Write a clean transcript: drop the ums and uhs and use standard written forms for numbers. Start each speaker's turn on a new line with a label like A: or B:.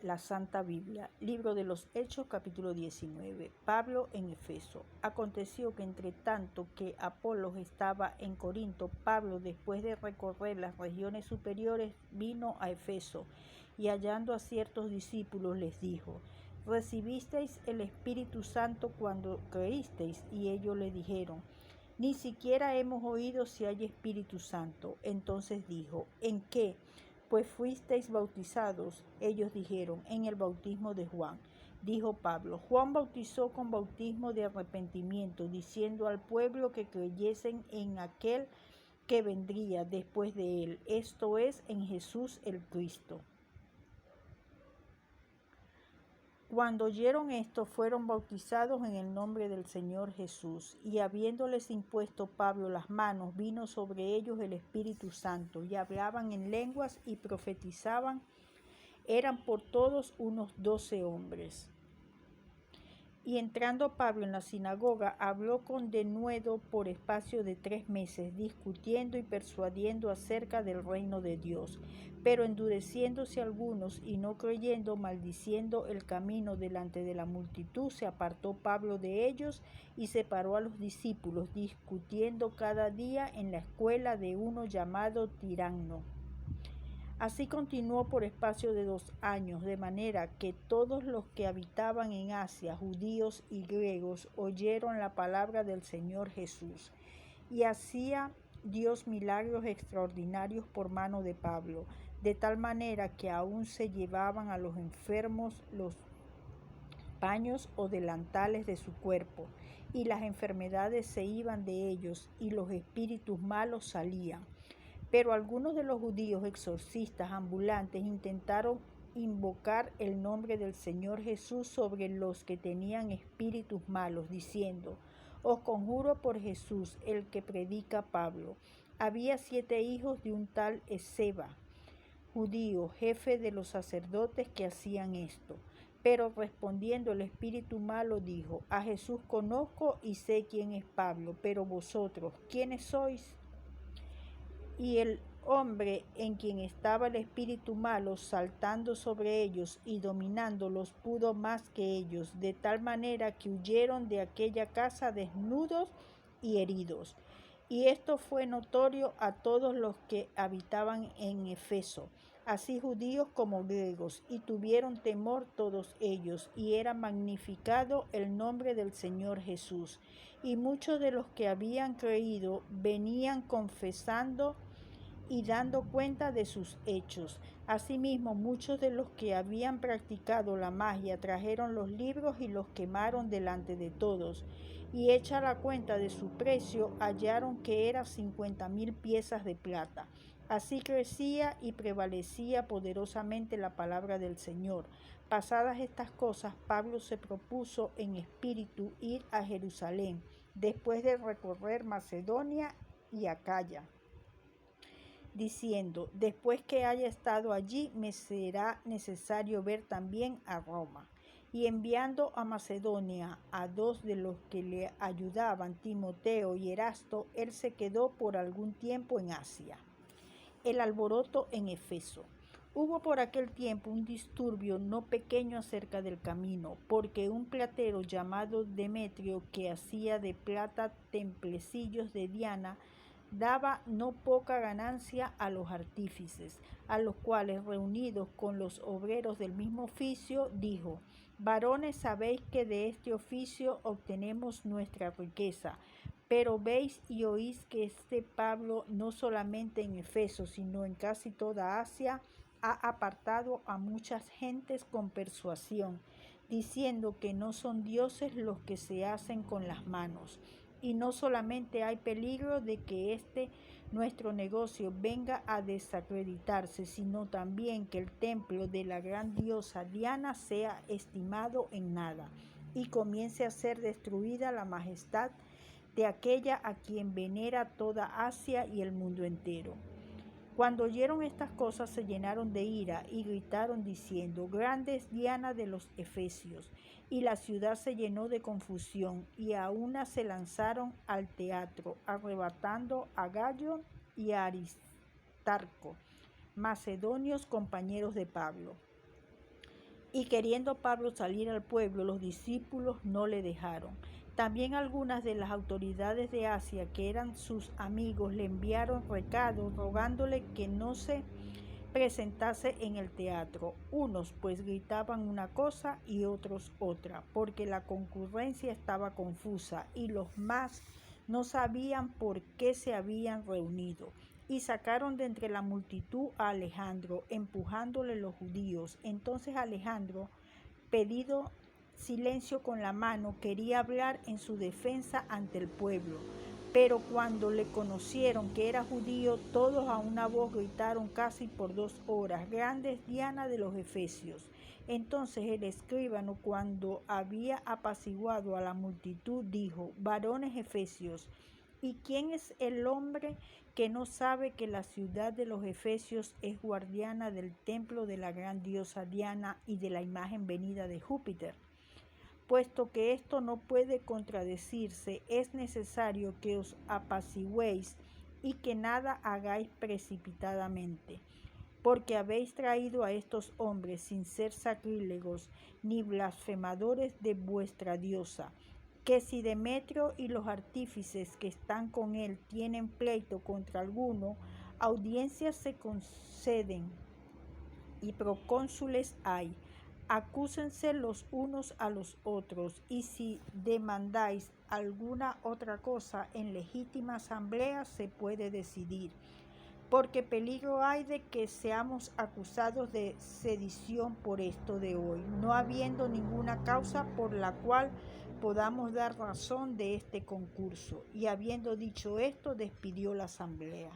A: la Santa Biblia, libro de los Hechos, capítulo 19. Pablo en Efeso. Aconteció que entre tanto que Apolos estaba en Corinto, Pablo, después de recorrer las regiones superiores, vino a Efeso, y hallando a ciertos discípulos les dijo: ¿Recibisteis el Espíritu Santo cuando creísteis? Y ellos le dijeron: Ni siquiera hemos oído si hay Espíritu Santo. Entonces dijo: ¿En qué pues fuisteis bautizados? Ellos dijeron: en el bautismo de Juan. Dijo Pablo: Juan bautizó con bautismo de arrepentimiento, diciendo al pueblo que creyesen en aquel que vendría después de él, esto es, en Jesús el Cristo. Cuando oyeron esto, fueron bautizados en el nombre del Señor Jesús. Y habiéndoles impuesto Pablo las manos, vino sobre ellos el Espíritu Santo, y hablaban en lenguas y profetizaban. Eran por todos unos 12 hombres. Y entrando Pablo en la sinagoga, habló con denuedo por espacio de 3 meses, discutiendo y persuadiendo acerca del reino de Dios. Pero endureciéndose algunos y no creyendo, maldiciendo el camino delante de la multitud, se apartó Pablo de ellos y separó a los discípulos, discutiendo cada día en la escuela de uno llamado Tiranno. Así continuó por espacio de 2 años, de manera que todos los que habitaban en Asia, judíos y griegos, oyeron la palabra del Señor Jesús. Y hacía Dios milagros extraordinarios por mano de Pablo, de tal manera que aún se llevaban a los enfermos los paños o delantales de su cuerpo, y las enfermedades se iban de ellos, y los espíritus malos salían. Pero algunos de los judíos exorcistas ambulantes intentaron invocar el nombre del Señor Jesús sobre los que tenían espíritus malos, diciendo: Os conjuro por Jesús, el que predica Pablo. Había 7 hijos de un tal Esceva, judío, jefe de los sacerdotes, que hacían esto. Pero respondiendo el espíritu malo dijo: A Jesús conozco y sé quién es Pablo, pero vosotros, ¿quiénes sois? Y el hombre en quien estaba el espíritu malo, saltando sobre ellos y dominándolos, pudo más que ellos, de tal manera que huyeron de aquella casa desnudos y heridos. Y esto fue notorio a todos los que habitaban en Efeso, así judíos como griegos, y tuvieron temor todos ellos, y era magnificado el nombre del Señor Jesús. Y muchos de los que habían creído venían confesando y dando cuenta de sus hechos. Asimismo, muchos de los que habían practicado la magia trajeron los libros y los quemaron delante de todos. Y hecha la cuenta de su precio, hallaron que era 50,000 piezas de plata. Así crecía y prevalecía poderosamente la palabra del Señor. Pasadas estas cosas, Pablo se propuso en espíritu ir a Jerusalén, después de recorrer Macedonia y Acaya, diciendo: después que haya estado allí, me será necesario ver también a Roma. Y enviando a Macedonia a 2 de los que le ayudaban, Timoteo y Erasto, él se quedó por algún tiempo en Asia. El alboroto en Efeso. Hubo por aquel tiempo un disturbio no pequeño acerca del camino, porque un platero llamado Demetrio, que hacía de plata templecillos de Diana, daba no poca ganancia a los artífices, a los cuales, reunidos con los obreros del mismo oficio, dijo: Varones, sabéis que de este oficio obtenemos nuestra riqueza. Pero veis y oís que este Pablo, no solamente en Efeso, sino en casi toda Asia, ha apartado a muchas gentes con persuasión, diciendo que no son dioses los que se hacen con las manos. Y no solamente hay peligro de que nuestro negocio venga a desacreditarse, sino también que el templo de la gran diosa Diana sea estimado en nada, y comience a ser destruida la majestad de aquella a quien venera toda Asia y el mundo entero. Cuando oyeron estas cosas, se llenaron de ira y gritaron diciendo: Grande es Diana de los Efesios. Y la ciudad se llenó de confusión, y a una se lanzaron al teatro, arrebatando a Gayo y a Aristarco, macedonios compañeros de Pablo. Y queriendo Pablo salir al pueblo, los discípulos no le dejaron. También algunas de las autoridades de Asia, que eran sus amigos, le enviaron recados rogándole que no se presentase en el teatro. Unos pues gritaban una cosa y otros otra, porque la concurrencia estaba confusa y los más no sabían por qué se habían reunido. Y sacaron de entre la multitud a Alejandro, empujándole los judíos. Entonces Alejandro, pedido silencio con la mano, quería hablar en su defensa ante el pueblo. Pero cuando le conocieron que era judío, todos a una voz gritaron casi por 2 horas: «Grande es Diana de los Efesios». Entonces el escribano, cuando había apaciguado a la multitud, dijo: «Varones efesios, ¿y quién es el hombre que no sabe que la ciudad de los Efesios es guardiana del templo de la gran diosa Diana y de la imagen venida de Júpiter? Puesto que esto no puede contradecirse, es necesario que os apaciguéis y que nada hagáis precipitadamente, porque habéis traído a estos hombres sin ser sacrílegos ni blasfemadores de vuestra diosa, que si Demetrio y los artífices que están con él tienen pleito contra alguno, audiencias se conceden y procónsules hay. Acúsense los unos a los otros, y si demandáis alguna otra cosa en legítima asamblea se puede decidir, porque peligro hay de que seamos acusados de sedición por esto de hoy, no habiendo ninguna causa por la cual podamos dar razón de este concurso». Y habiendo dicho esto, despidió la asamblea.